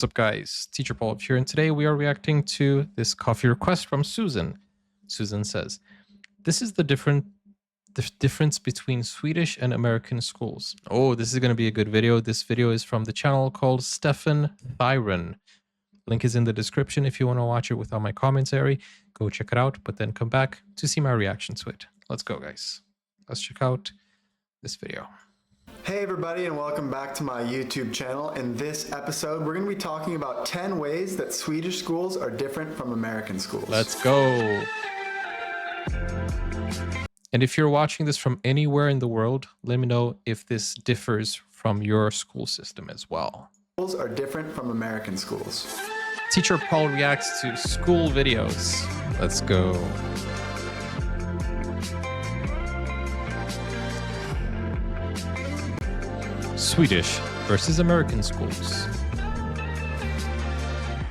What's up, guys? Teacher Paul here, and today we are reacting to this coffee request from Susan. Susan says, "This is the difference between Swedish and American schools." Oh, this is going to be a good video. This video is from the channel called Stefan Thyron. Link is in the description if you want to watch it without my commentary. Go check it out, but then come back to see my reaction to it. Let's go, guys. Let's check out this video. Hey everybody, and welcome back to my YouTube channel. In this episode, we're going to be talking about 10 ways that Swedish schools are different from American schools. Let's go. And if you're watching this from anywhere in the world, let me know if this differs from your school system as well. Schools are different from American schools. Teacher Paul reacts to school videos. Let's go. Swedish versus American schools.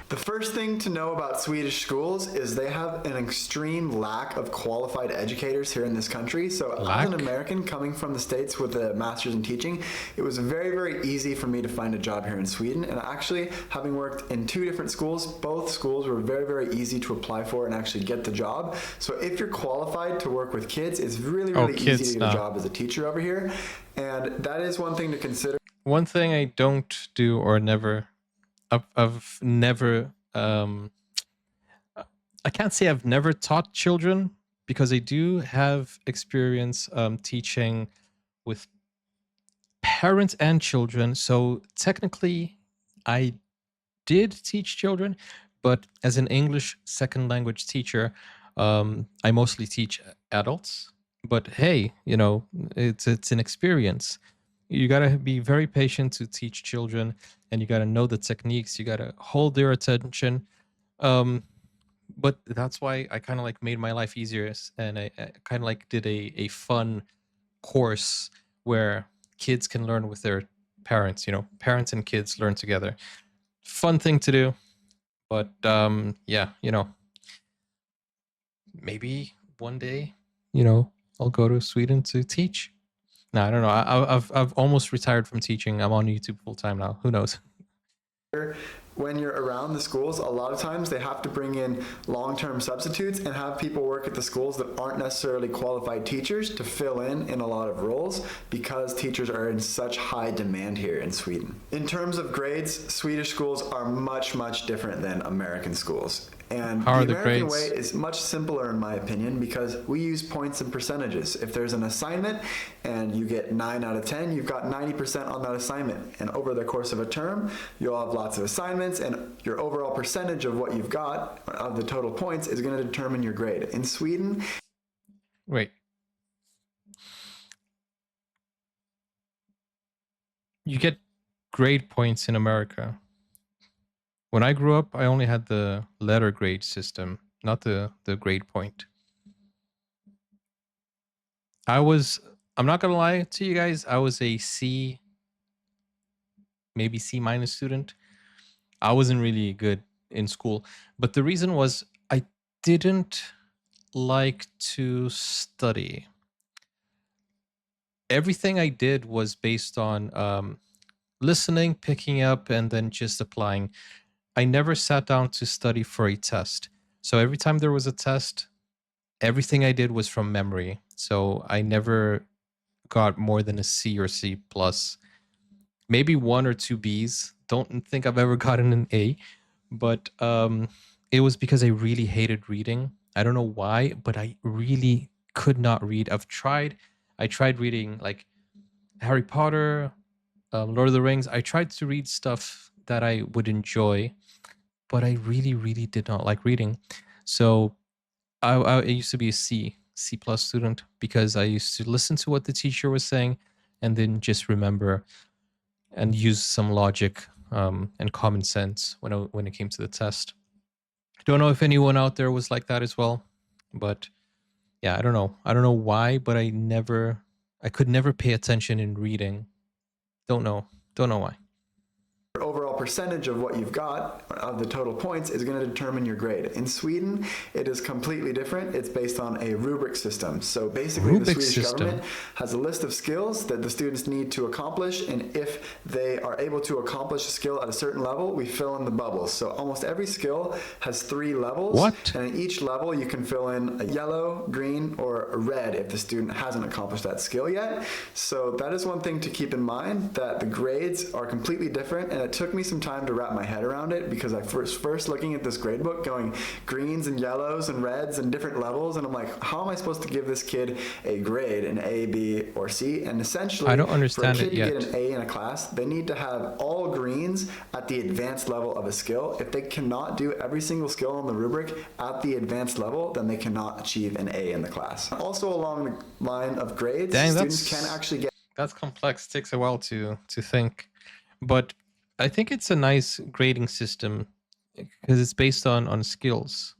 The first thing to know about Swedish schools is they have an extreme lack of qualified educators here in this country. So as an American coming from the States with a master's in teaching, it was very, very easy for me to find a job here in Sweden. And actually, having worked in 2 different schools, both schools were very, very easy to apply for and actually get the job. So if you're qualified to work with kids, it's really, really easy to get a job as a teacher over here. And that is one thing to consider. One thing I don't do or never... I've never, I can't say I've never taught children, because I do have experience teaching with parents and children. So technically I did teach children, but as an English second language teacher, I mostly teach adults. But hey, you know, it's an experience. You got to be very patient to teach children, and you got to know the techniques. You got to hold their attention. But that's why I kind of like made my life easier, and I kind of like did a fun course where kids can learn with their parents, you know, parents and kids learn together. Fun thing to do. But yeah, you know, maybe one day, you know, I'll go to Sweden to teach. No, I don't know. I've almost retired from teaching. I'm on YouTube full time now. Who knows? When you're around the schools, a lot of times they have to bring in long-term substitutes and have people work at the schools that aren't necessarily qualified teachers to fill in a lot of roles, because teachers are in such high demand here in Sweden. In terms of grades, Swedish schools are much, much different than American schools. And the American way is much simpler in my opinion, because we use points and percentages. If there's an assignment and you get 9 out of 10, you've got 90% on that assignment. And over the course of a term, you'll have lots of assignments, and your overall percentage of what you've got, of the total points, is going to determine your grade. In Sweden... Wait. You get grade points in America. When I grew up, I only had the letter grade system, not the grade point. I'm not gonna lie to you guys, I was a C, maybe C- student. I wasn't really good in school, but the reason was I didn't like to study. Everything I did was based on listening, picking up, and then just applying. I never sat down to study for a test. So every time there was a test, everything I did was from memory. So I never got more than a C or C plus. Maybe 1 or 2 Bs. Don't think I've ever gotten an A. But it was because I really hated reading. I don't know why, but I really could not read. I tried reading like Harry Potter, Lord of the Rings. I tried to read stuff that I would enjoy, but I really, really did not like reading. So I used to be a C+ student, because I used to listen to what the teacher was saying and then just remember and use some logic and common sense when it came to the test. I don't know if anyone out there was like that as well, but yeah, I don't know. I don't know why, but I could never pay attention in reading. Don't know why. Overall percentage of what you've got, of the total points, is going to determine your grade. In Sweden, it is completely different. It's based on a rubric system. So basically, the Rubik's Swedish system. government has a list of skills that the students need to accomplish, and if they are able to accomplish a skill at a certain level, we fill in the bubbles. So almost every skill has 3 levels. What? And in each level, you can fill in a yellow, green, or a red if the student hasn't accomplished that skill yet. So that is one thing to keep in mind, that the grades are completely different, and it took me some time to wrap my head around it, because I first looking at this grade book going greens and yellows and reds and different levels, and I'm like, how am I supposed to give this kid a grade, an A, B, or C? And essentially, I don't understand for a kid it yet. to get an A in a class, they need to have all greens at the advanced level of a skill. If they cannot do every single skill on the rubric at the advanced level, then they cannot achieve an A in the class. Also, along the line of grades, Dang, students can actually get that's complex. Takes a while to think, but I think it's a nice grading system because it's based on skills.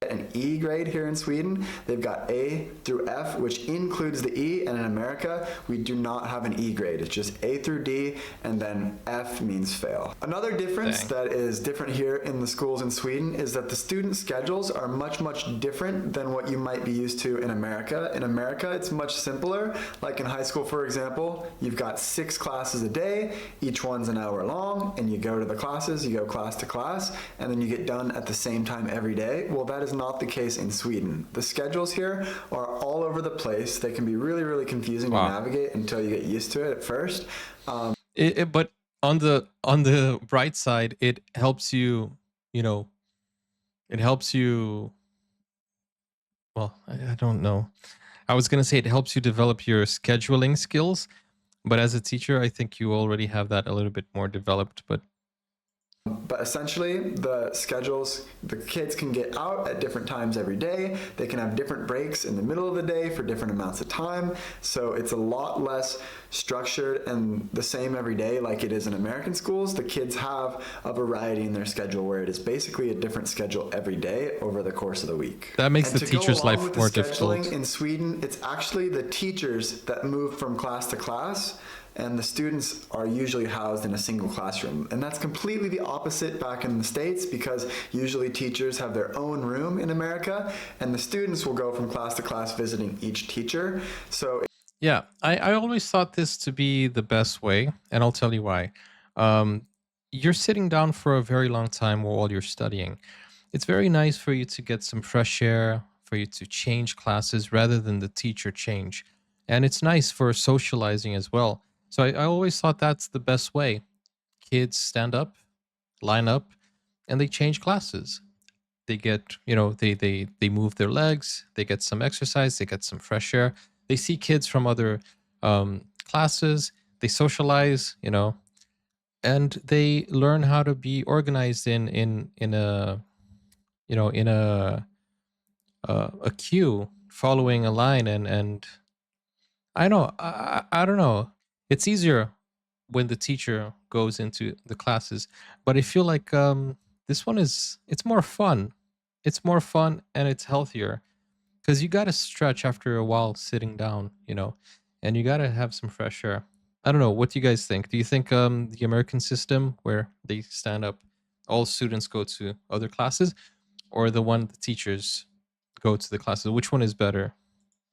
an E grade here in Sweden. They've got A through F, which includes the E, and in America, we do not have an E grade. It's just A through D, and then F means fail. Another difference Dang. that is different here in the schools in Sweden is that the student schedules are much, much different than what you might be used to in America. In America, it's much simpler. Like in high school, for example, you've got 6 classes a day, each one's an hour long, and you go to the classes, you go class to class, and then you get done at the same time every day. Well, that is not the case in Sweden. The schedules here are all over the place. They can be really, really confusing Wow. to navigate until you get used to it at first. But on the bright side, it helps you. It helps you. Well, I don't know. I was gonna say it helps you develop your scheduling skills, but as a teacher, I think you already have that a little bit more developed. But essentially, the schedules, the kids can get out at different times every day. They can have different breaks in the middle of the day for different amounts of time. So it's a lot less structured and the same every day like it is in American schools. The kids have a variety in their schedule where it is basically a different schedule every day over the course of the week. That makes And the to go teacher's along life with the more scheduling difficult. in Sweden, it's actually the teachers that move from class to class, and the students are usually housed in a single classroom. And that's completely the opposite back in the States, because usually teachers have their own room in America, and the students will go from class to class visiting each teacher. So Yeah, I always thought this to be the best way, and I'll tell you why. Um, you're sitting down for a very long time while you're studying. It's very nice for you to get some fresh air, for you to change classes rather than the teacher change. And it's nice for socializing as well. So I always thought that's the best way. Kids stand up, line up, and they change classes. They get, they move their legs, they get some exercise, they get some fresh air. They see kids from other classes, they socialize, and they learn how to be organized in a in a queue, following a line, and I know I don't know. It's easier when the teacher goes into the classes, but I feel like this one it's more fun. It's more fun and it's healthier because you got to stretch after a while sitting down, and you got to have some fresh air. I don't know. What do you guys think? Do you think the American system where they stand up, all students go to other classes, or the one the teachers go to the classes? Which one is better?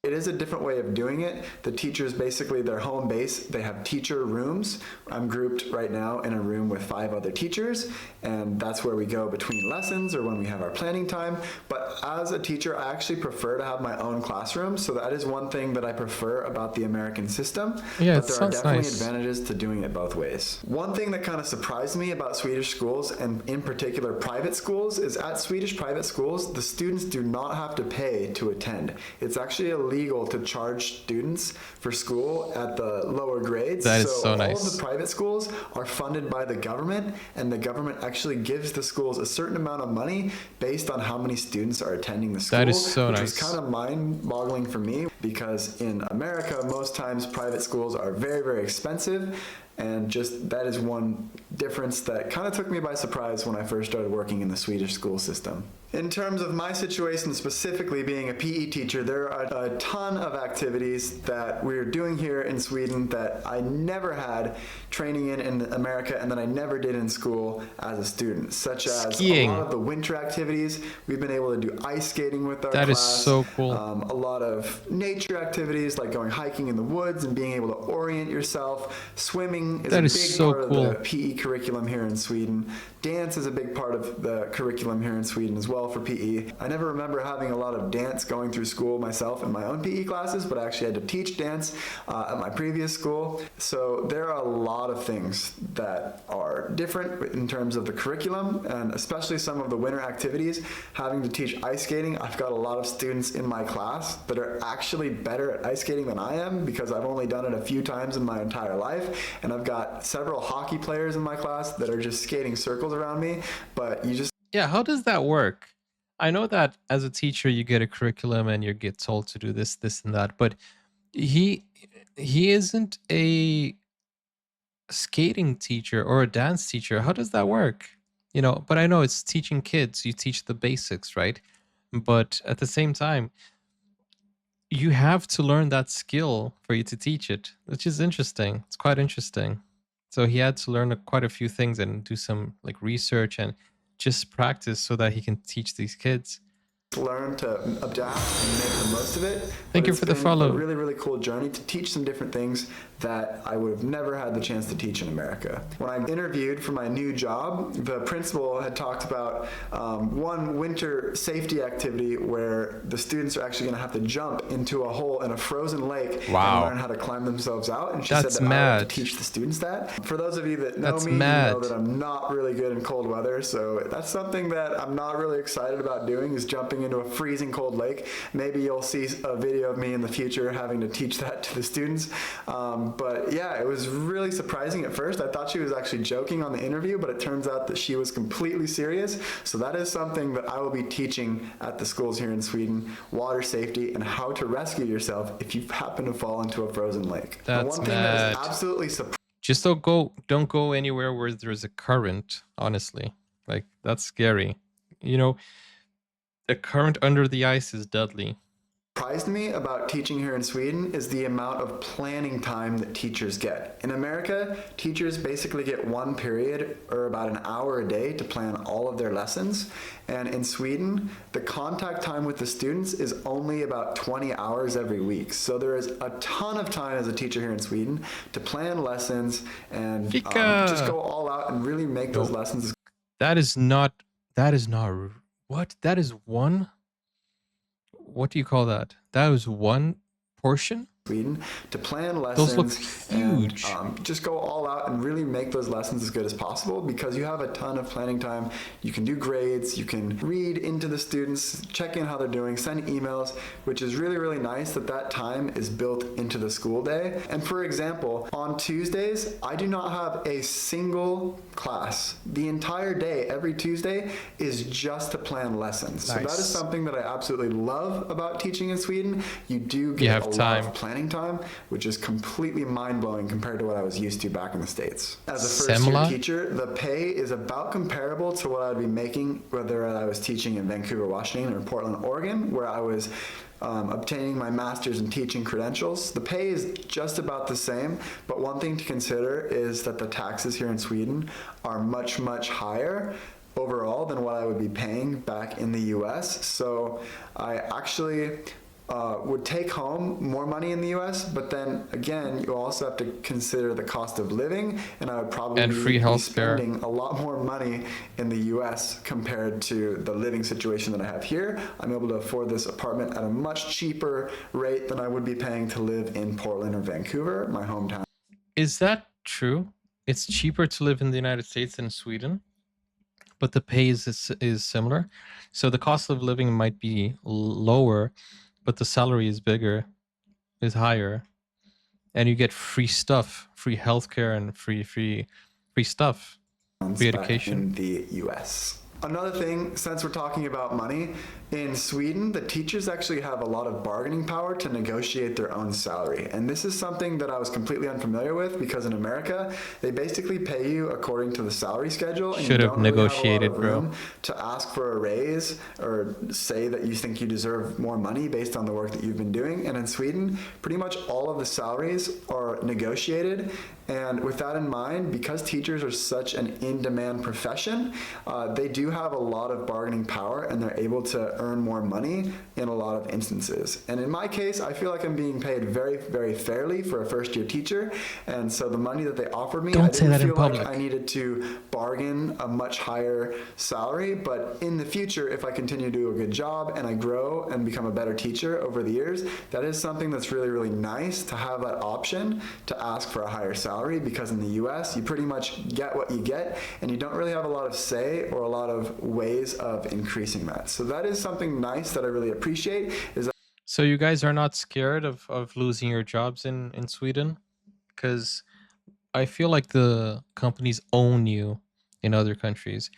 it is a different way of doing it. The teachers, basically their home base, they have teacher rooms. I'm grouped right now in a room with 5 other teachers, and that's where we go between lessons or when we have our planning time. But as a teacher, I actually prefer to have my own classroom, so that is one thing that I prefer about the American system. Yeah, but it there are sounds definitely nice. advantages to doing it both ways. One thing that kind of surprised me about Swedish schools, and in particular private schools, is at Swedish private schools, the students do not have to pay to attend. It's actually illegal to charge students for school at the lower grades. That is so all nice. of the private schools are funded by the government, and the government actually gives the schools a certain amount of money based on how many students are attending the school. That is so which nice. was kind of mind-boggling for me, because in America, most times private schools are very, very expensive. And just that is one difference that kind of took me by surprise when I first started working in the Swedish school system. In terms of my situation specifically being a PE teacher, there are a ton of activities that we're doing here in Sweden that I never had training in America and that I never did in school as a student, such as a lot Skiing. of the winter activities. We've been able to do ice skating with our That is class, so cool. a lot of nature activities like going hiking in the woods and being able to orient yourself. Swimming is That a is big so part of cool. the PE curriculum here in Sweden. Dance is a big part of the curriculum here in Sweden as well for PE. I never remember having a lot of dance going through school myself in my own PE classes, but I actually had to teach dance at my previous school. So there are a lot of things that are different in terms of the curriculum, and especially some of the winter activities. Having to teach ice skating, I've got a lot of students in my class that are actually better at ice skating than I am because I've only done it a few times in my entire life, and I've got several hockey players in my class that are just skating circles around me, but you just Yeah, how does that work? I know that as a teacher you get a curriculum and you get told to do this, this and that, but he he isn't a skating teacher or a dance teacher. How does that work? You know, but I know it's teaching kids, you teach the basics, right? But at the same time, you have to learn that skill for you to teach it, which is interesting. It's quite interesting. So he had to learn quite a few things and do some like research and just practice so that he can teach these kids. learn to adapt and make the most of it. But Thank you it's for the been a follow. really, really cool journey to teach some different things that I would have never had the chance to teach in America. When I interviewed for my new job, the principal had talked about one winter safety activity where the students are actually going to have to jump into a hole in a frozen lake and Wow. learn how to climb themselves out. And she That's said that I would have mad. to teach the students that. For those of you that know That's me, you know mad. that I'm not really good in cold weather, so that's something that I'm not really excited about doing, is jumping into a freezing cold lake. Maybe you'll see a video of me in the future having to teach that to the students. But yeah, it was really surprising at first. I thought she was actually joking on the interview, but it turns out that she was completely serious. So that is something that I will be teaching at the schools here in Sweden: water safety and how to rescue yourself if you happen to fall into a frozen lake. The That's one thing that is mad. absolutely surprising. Just don't go anywhere where there's a current, honestly. Like that's scary. You know, a current under the ice is deadly. Surprised me about teaching here in Sweden is the amount of planning time that teachers get. In America, teachers basically get one period or about an hour a day to plan all of their lessons. And in Sweden, the contact time with the students is only about 20 hours every week. So there is a ton of time as a teacher here in Sweden to plan lessons and just Fika. go all out and really make those No, lessons. that is not. That is not. What? That is one. What do you call that? That is one portion. Sweden to plan Those look lessons and huge. just go all out and really make those lessons as good as possible, because you have a ton of planning time. You can do grades, you can read into the students, check in how they're doing, send emails, which is really, really nice that that time is built into the school day. And for example, on Tuesdays, I do not have a single class. The entire day, every Tuesday, is just to plan lessons. So that is Nice. something that I absolutely love about teaching in Sweden. You do You get have a lot time. of planning time, which is completely mind-blowing compared to what I was used to back in the States. As a first-year Semla? teacher, the pay is about comparable to what I'd be making whether I was teaching in Vancouver, Washington, or Portland, Oregon, where I was obtaining my master's in teaching credentials. The pay is just about the same, but one thing to consider is that the taxes here in Sweden are much, much higher overall than what I would be paying back in the US. So I actually would take home more money in the US, but then again, you also have to consider the cost of living, and I would probably And free be healthcare. spending a lot more money in the US compared to the living situation that I have here. I'm able to afford this apartment at a much cheaper rate than I would be paying to live in Portland or Vancouver, my hometown. Is that true? It's cheaper to live in the United States than Sweden, but the pay is similar. So the cost of living might be lower, but the salary is bigger, is higher, and you get free stuff, free healthcare, and free stuff, free Back education. in the US. Another thing, since we're talking about money, in Sweden, the teachers actually have a lot of bargaining power to negotiate their own salary. And this is something that I was completely unfamiliar with because in America, they basically pay you according to the salary schedule and you Should have don't really have a lot negotiated, of bro. room to ask for a raise or say that you think you deserve more money based on the work that you've been doing. And in Sweden, pretty much all of the salaries are negotiated. And with that in mind, because teachers are such an in-demand profession, they do have a lot of bargaining power and they're able to earn more money in a lot of instances. And in my case, I feel like I'm being paid very, very fairly for a first-year teacher. And so the money that they offered me, I Don't say didn't that in feel like I public. needed to bargain a much higher salary. But in the future, if I continue to do a good job and I grow and become a better teacher over the years, that is something that's really, really nice to have that option to ask for a higher salary, because in the US, you pretty much get what you get and you don't really have a lot of say or a lot of ways of increasing that. So that is something nice that I really appreciate, is that So you guys are not scared of losing your jobs in Sweden? Because I feel like the companies own you in other countries.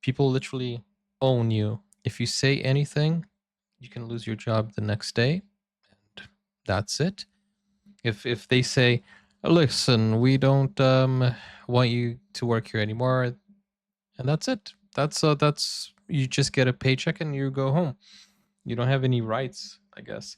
People literally own you. If you say anything, you can lose your job the next day, and that's it. If they say, "Listen, we don't want you to work here anymore," and that's it. That's you just get a paycheck and you go home. You don't have any rights, I guess.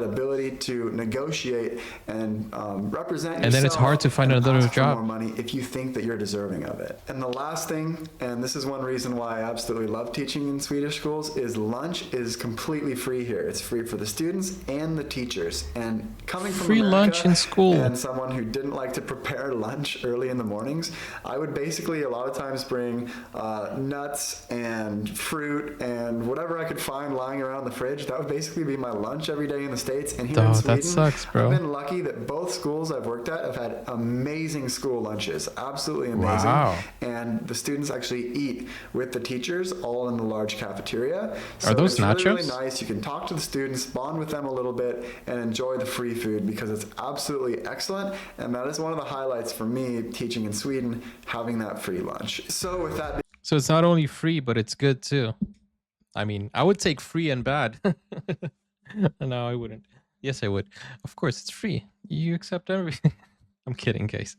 ability to negotiate and represent And then it's hard to yourself find and another ask for job. more money if you think that you're deserving of it. And the last thing, and this is one reason why I absolutely love teaching in Swedish schools, is lunch is completely free here. It's free for the students and the teachers. And coming from Free lunch America in school. and someone who didn't like to prepare lunch early in the mornings, I would basically a lot of times bring nuts and fruit and whatever I could find lying around the fridge. That would basically be my lunch every day in the States. And here in Oh, that Sweden, sucks, I've bro. been lucky that both schools I've worked at have had amazing school lunches, absolutely amazing. Wow. And the students actually eat with the teachers all in the large cafeteria. Are So those it's really, really nachos? nice. You can talk to the students, bond with them a little bit, and enjoy the free food because it's absolutely excellent. And that is one of the highlights for me teaching in Sweden, having that free lunch. So with that So it's not only free, but it's good too. I mean, I would take free and bad. No, I wouldn't. Yes, I would. Of course, it's free. You accept everything. I'm kidding, guys.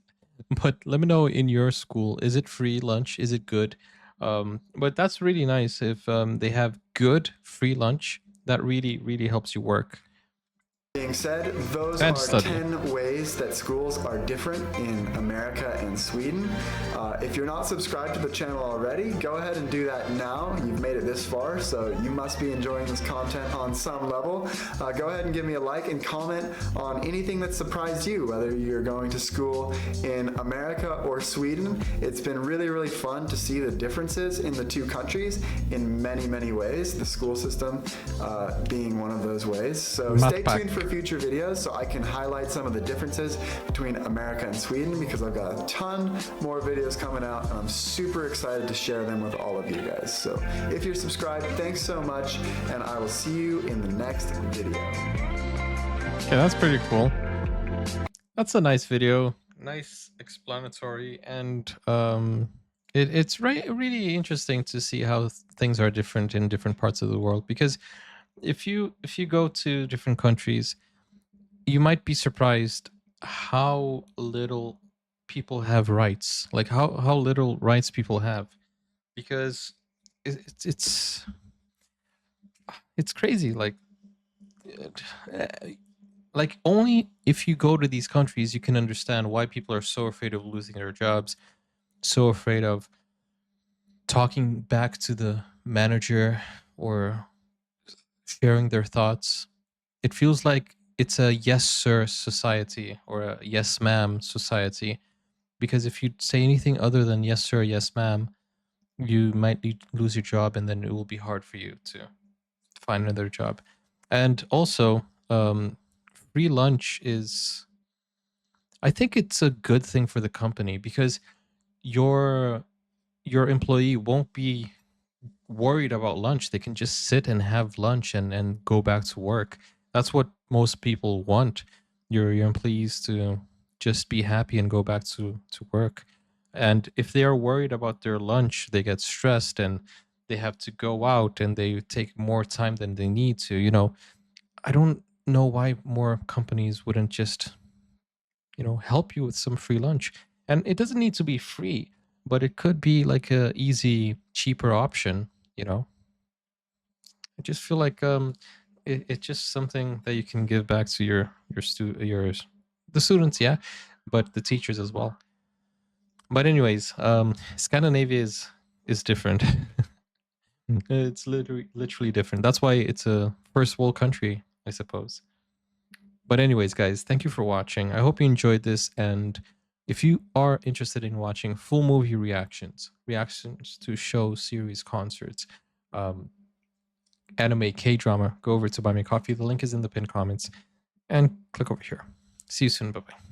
But let me know in your school, is it free lunch? Is it good? But that's really nice if they have good free lunch. That really, really helps you work being said, those and are study. 10 ways that schools are different in America and Sweden. If you're not subscribed to the channel already, go ahead and do that now. You've made it this far, so you must be enjoying this content on some level. Go ahead and give me a like and comment on anything that surprised you, whether you're going to school in America or Sweden. It's been really, really fun to see the differences in the two countries in many, many ways, the school system being one of those ways. So stay tuned for future videos so I can highlight some of the differences between America and Sweden, because I've got a ton more videos coming out and I'm super excited to share them with all of you guys. So if you're subscribed, thanks so much, and I will see you in the next video. Okay, that's pretty cool. That's a nice video, nice explanatory, and it's really interesting to see how things are different in different parts of the world. Because if you go to different countries, you might be surprised how little people have rights, like how little rights people have, because it's it's crazy. Uh, like only if you go to these countries you can understand why people are so afraid of losing their jobs, so afraid of talking back to the manager or sharing their thoughts. It feels like it's a yes sir society or a yes ma'am society, because if you say anything other than yes sir, yes ma'am, you might lose your job, and then it will be hard for you to find another job. And also, free lunch is, I think it's a good thing for the company, because your your employee won't be worried about lunch. They can just sit and have lunch and go back to work. That's what most people want. Your employees to just be happy and go back to work. And if they are worried about their lunch, they get stressed and they have to go out and they take more time than they need to. I don't know why more companies wouldn't just, help you with some free lunch. And it doesn't need to be free, but it could be like a easy, cheaper option, you know. I just feel like it's just something that you can give back to your the students, yeah, but the teachers as well. But anyways, Scandinavia is different. It's literally different. That's why it's a first world country, I suppose. But anyways, guys, thank you for watching. I hope you enjoyed this. And if you are interested in watching full movie reactions to shows, series, concerts, um, anime, K drama, go over to Buy Me Coffee. The link is in the pinned comments and click over here. See you soon. Bye bye.